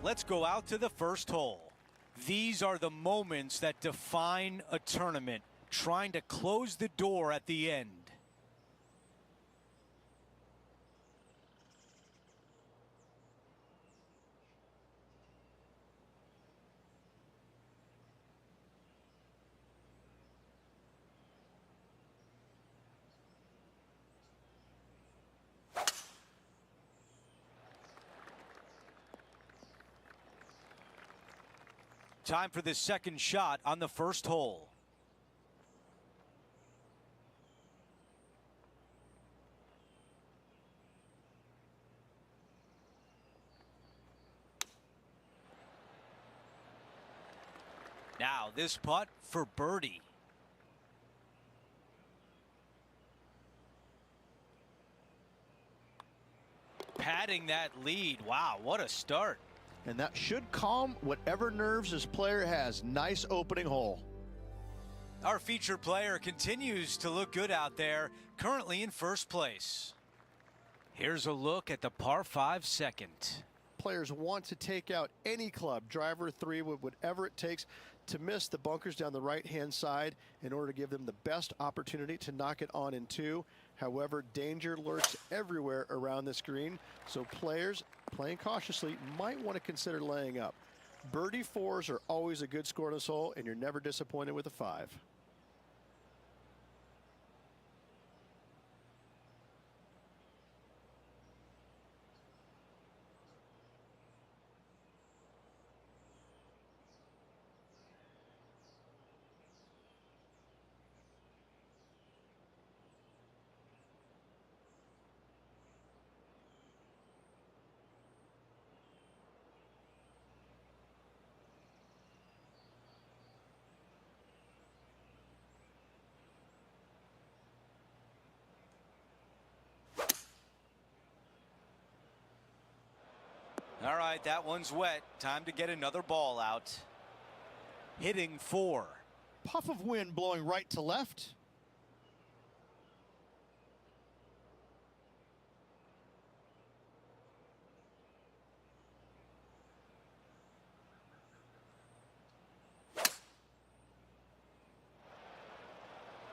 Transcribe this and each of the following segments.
Let's go out to the first hole. These are the moments that define a tournament, trying to close the door at the end. Time for the second shot on the first hole. Now this putt for birdie. Padding that lead. Wow, what a start. And that should calm whatever nerves this player has. Nice opening hole. Our featured player continues to look good out there, currently in first place. Here's a look at the par 5 second. Players want to take out any club, driver, 3 wood, whatever it takes to miss the bunkers down the right-hand side in order to give them the best opportunity to knock it on in 2. However, danger lurks everywhere around this green, so players playing cautiously might want to consider laying up. Birdie 4s are always a good score in this hole, and you're never disappointed with a 5. All right, that one's wet. Time to get another ball out. Hitting 4. Puff of wind blowing right to left.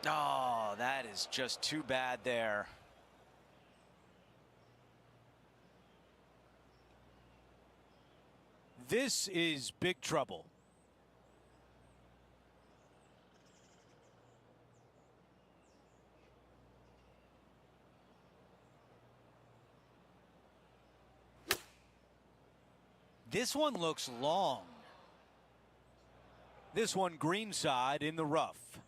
Oh, that is just too bad there. This is big trouble. This one looks long. This one greenside in the rough.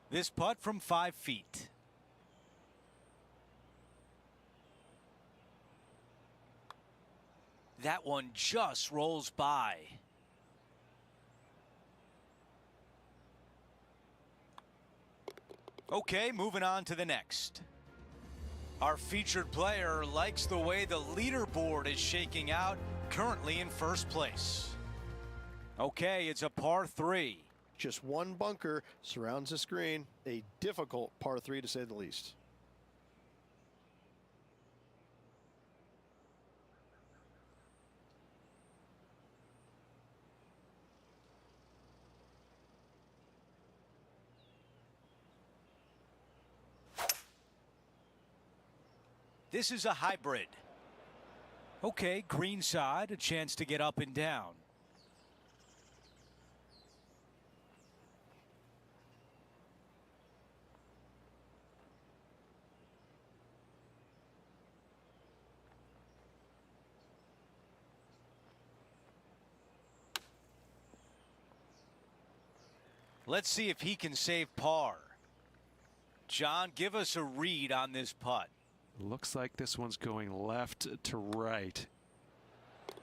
This putt from 5 feet. That one just rolls by. Okay, moving on to the next. Our featured player likes the way the leaderboard is shaking out, currently in first place. Okay, it's a par 3. Just one bunker surrounds this green. A difficult par 3 to say the least. This is a hybrid. Okay, green side, a chance to get up and down. Let's see if he can save par. John, give us a read on this putt. Looks like this one's going left to right.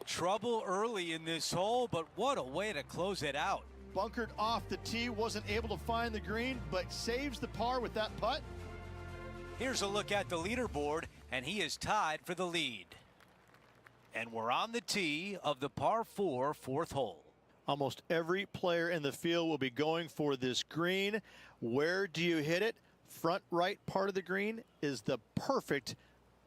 Trouble early in this hole, but what a way to close it out. Bunkered off the tee, wasn't able to find the green, but saves the par with that putt. Here's a look at the leaderboard, and he is tied for the lead. And we're on the tee of the par 4 fourth hole. Almost every player in the field will be going for this green. Where do you hit it? front right part of the green is the perfect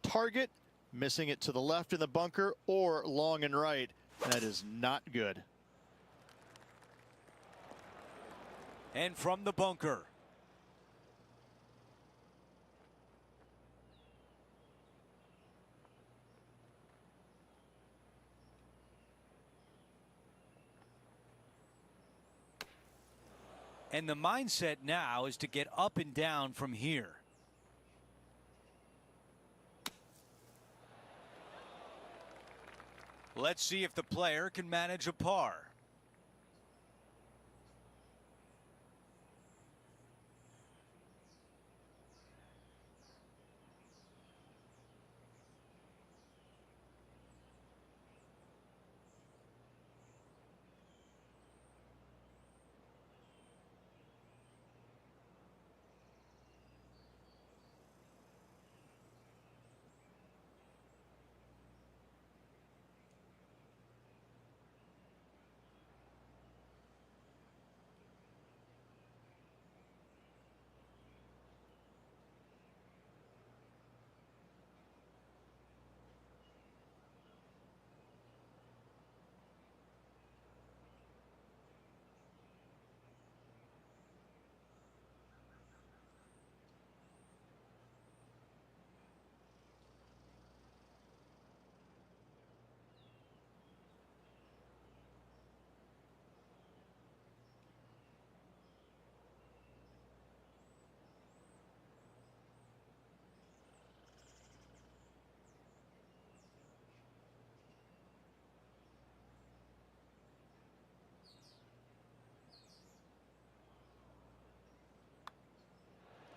target. Missing it to the left in the bunker or long and right, that is not good. And from the bunker. And the mindset now is to get up and down from here. Let's see if the player can manage a par.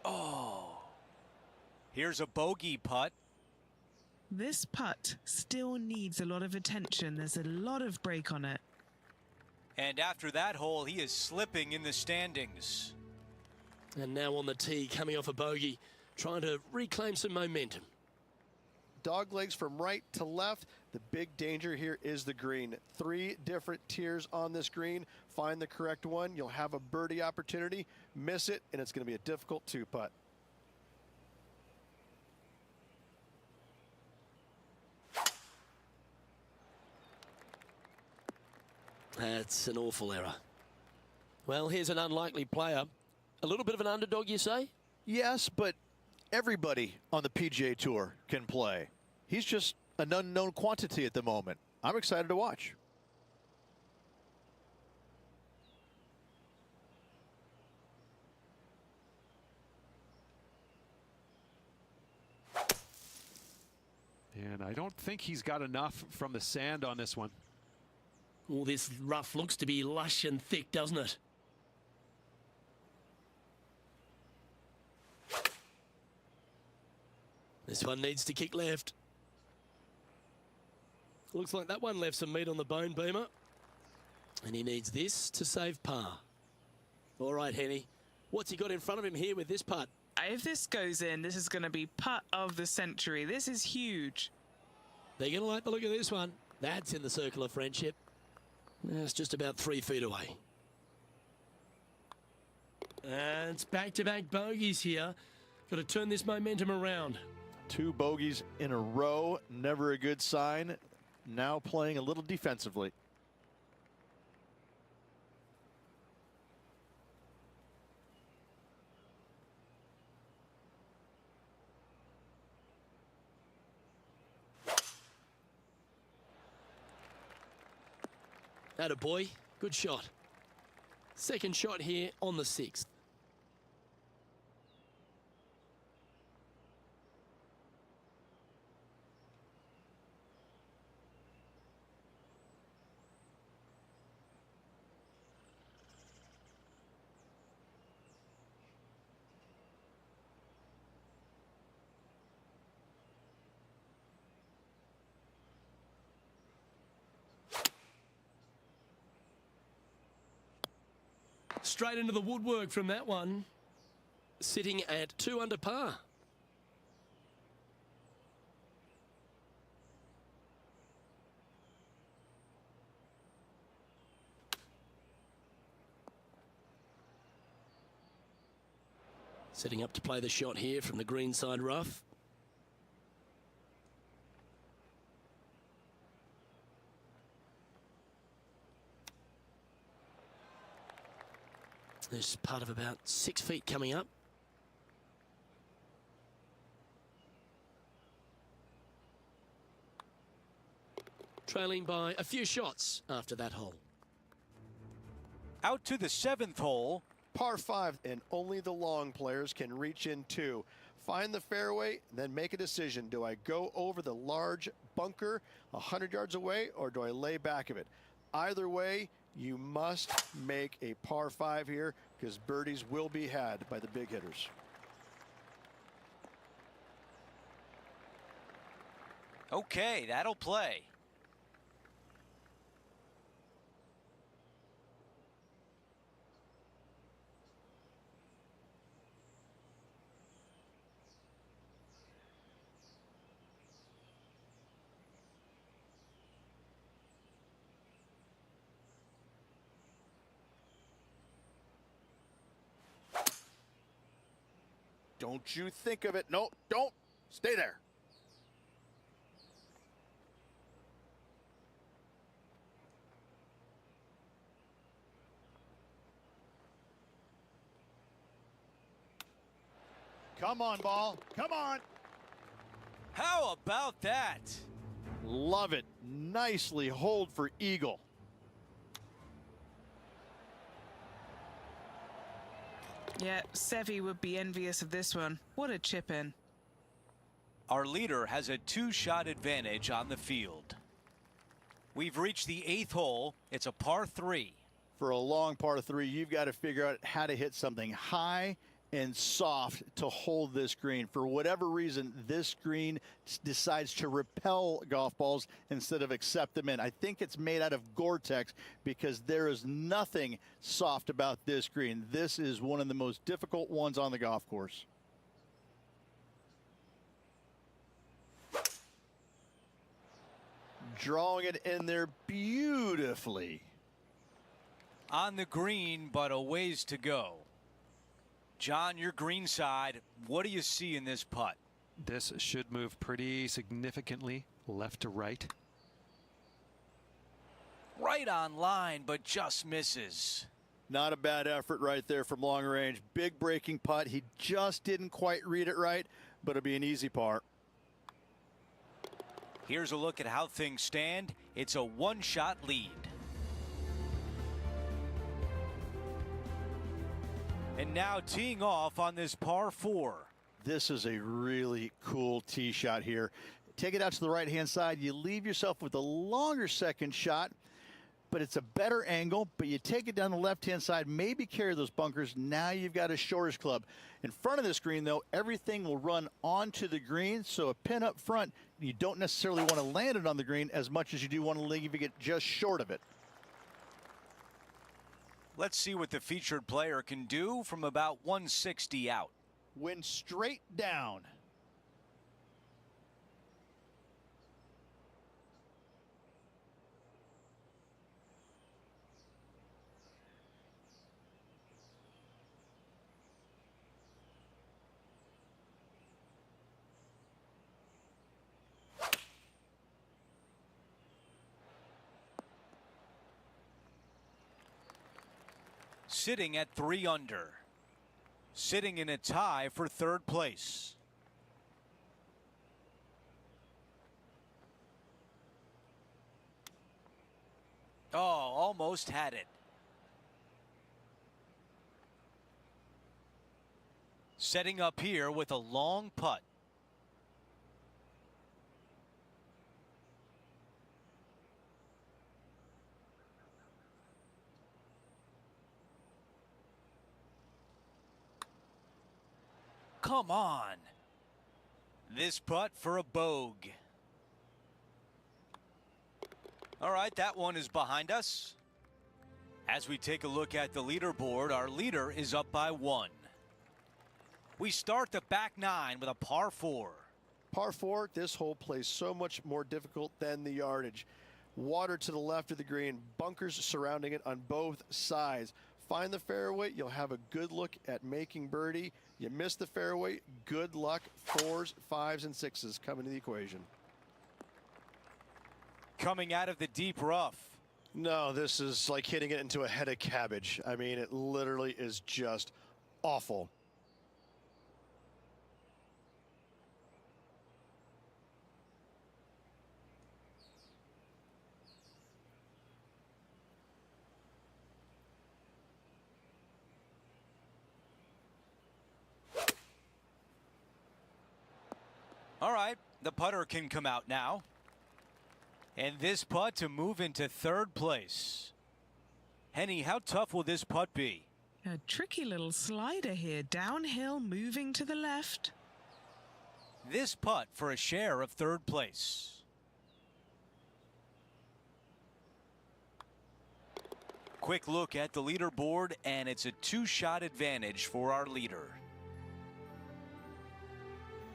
Oh, here's a bogey putt. This putt still needs a lot of attention. There's a lot of break on it. And after that hole, he is slipping in the standings. And now on the tee, coming off a bogey, trying to reclaim some momentum. Dog legs from right to left. The big danger here is the green. 3 different tiers on this green. Find the correct one. You'll have a birdie opportunity. Miss it, and it's going to be a difficult 2-putt. That's an awful error. Well, here's an unlikely player. A little bit of an underdog, you say? Yes, but everybody on the PGA Tour can play. He's just an unknown quantity at the moment. I'm excited to watch. And I don't think he's got enough from the sand on this one. All this rough looks to be lush and thick, doesn't it? This one needs to kick left. Looks like that one left some meat on the bone, Beamer. And he needs this to save par. All right, Henny. What's he got in front of him here with this putt? If this goes in, this is going to be putt of the century. This is huge. They're going to like the look of this one. That's in the circle of friendship. That's just about 3 feet away. And it's back-to-back bogeys here. Got to turn this momentum around. 2 bogeys in a row, never a good sign. Now playing a little defensively. Atta boy, good shot. Second shot here on the 6th. Straight into the woodwork from that one. Sitting at 2 under par. Setting up to play the shot here from the greenside rough. There's part of about 6 feet coming up. Trailing by a few shots after that hole. Out to the 7th hole. Par 5, and only the long players can reach in two. Find the fairway, then make a decision. Do I go over the large bunker 100 yards away, or do I lay back of it? Either way, you must make a par 5 here, because birdies will be had by the big hitters. Okay, that'll play. Don't you think of it. No, don't. Stay there. Come on, ball. Come on. How about that? Love it. Nicely hold for eagle. Yeah, Seve would be envious of this one. What a chip in. Our leader has a 2-shot advantage on the field. We've reached the 8th hole. It's a par 3. For a long par 3, you've got to figure out how to hit something high and soft to hold this green. For whatever reason, this green decides to repel golf balls instead of accept them in. I think it's made out of Gore-Tex because there is nothing soft about this green. This is one of the most difficult ones on the golf course. Drawing it in there beautifully. On the green, but a ways to go. John, your green side, what do you see in this putt? This should move pretty significantly left to right. Right on line, but just misses. Not a bad effort right there from long range. Big breaking putt. He just didn't quite read it right, but it'll be an easy par. Here's a look at how things stand. It's a 1-shot lead. And now teeing off on this par 4. This is a really cool tee shot here. Take it out to the right-hand side. You leave yourself with a longer second shot, but it's a better angle. But you take it down the left-hand side, maybe carry those bunkers. Now you've got a shortish club. In front of this green, though, everything will run onto the green. So a pin up front, you don't necessarily want to land it on the green as much as you do want to leave it just short of it. Let's see what the featured player can do from about 160 out. Went straight down. Sitting at 3 under. Sitting in a tie for 3rd place. Oh, almost had it. Setting up here with a long putt. Come on. This putt for a bogey. All right, that one is behind us. As we take a look at the leaderboard, our leader is up by 1. We start the back 9 with a par 4. Par 4, this hole plays so much more difficult than the yardage. Water to the left of the green, bunkers surrounding it on both sides. Find the fairway, you'll have a good look at making birdie. You miss the fairway, good luck. 4s, 5s, and 6s come into the equation. Coming out of the deep rough. No, this is like hitting it into a head of cabbage. I mean, it literally is just awful. All right, the putter can come out now. And this putt to move into third place. Henny, how tough will this putt be? A tricky little slider here, downhill, moving to the left. This putt for a share of third place. Quick look at the leaderboard, and it's a 2-shot advantage for our leader.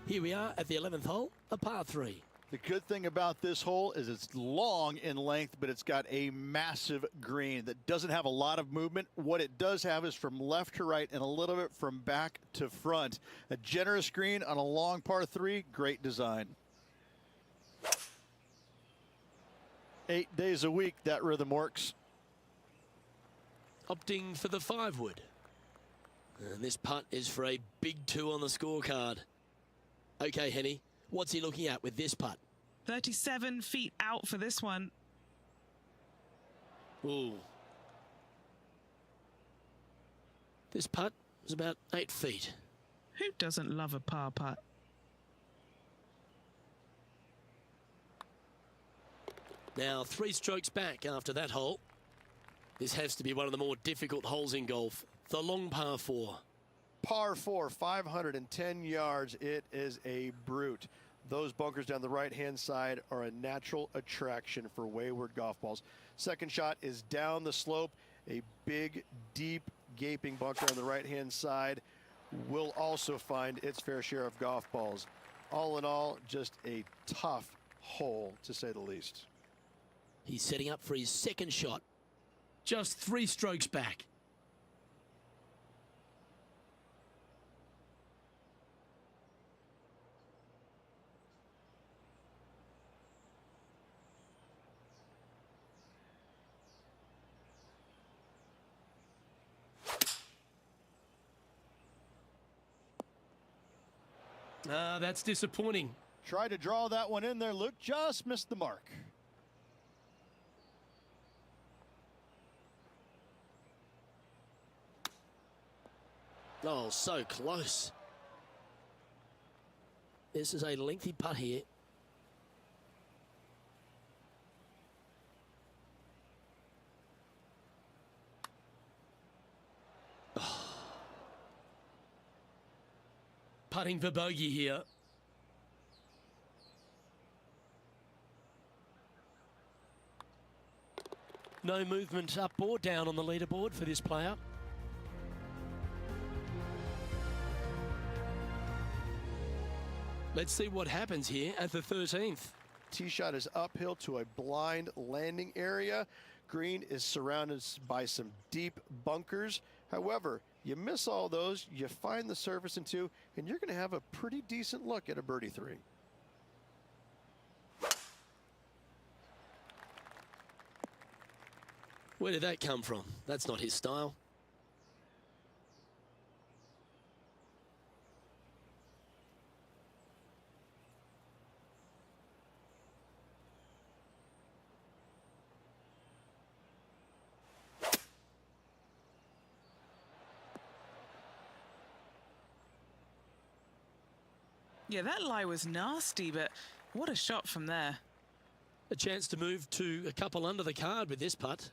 Here we are at the 11th hole, a par 3. The good thing about this hole is it's long in length, but it's got a massive green that doesn't have a lot of movement. What it does have is from left to right and a little bit from back to front. A generous green on a long par 3, great design. 8 days a week, that rhythm works. Opting for the 5-wood. And this putt is for a big 2 on the scorecard. Okay, Henny, what's he looking at with this putt? 37 feet out for this one. Ooh. This putt is about 8 feet. Who doesn't love a par putt? Now 3 strokes back after that hole. This has to be one of the more difficult holes in golf. The long par 4. Par 4, 510 yards. It is a brute. Those bunkers down the right-hand side are a natural attraction for wayward golf balls. Second shot is down the slope. A big, deep, gaping bunker on the right-hand side will also find its fair share of golf balls. All in all, just a tough hole, to say the least. He's setting up for his second shot. Just 3 strokes back. That's disappointing. Tried to draw that one in there. Luke just missed the mark. Oh, so close. This is a lengthy putt here. Putting for bogey here. No movement up or down on the leaderboard for this player. Let's see what happens here at the 13th. Tee shot is uphill to a blind landing area. Green is surrounded by some deep bunkers. However, you miss all those, you find the surface in 2, and you're going to have a pretty decent look at a birdie 3. Where did that come from? That's not his style. Yeah, that lie was nasty, but what a shot from there. A chance to move to a couple under the card with this putt.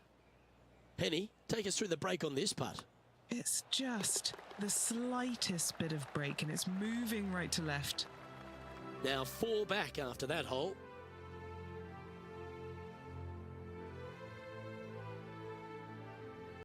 Henny, take us through the break on this putt. It's just the slightest bit of break, and it's moving right to left. Now 4 back after that hole.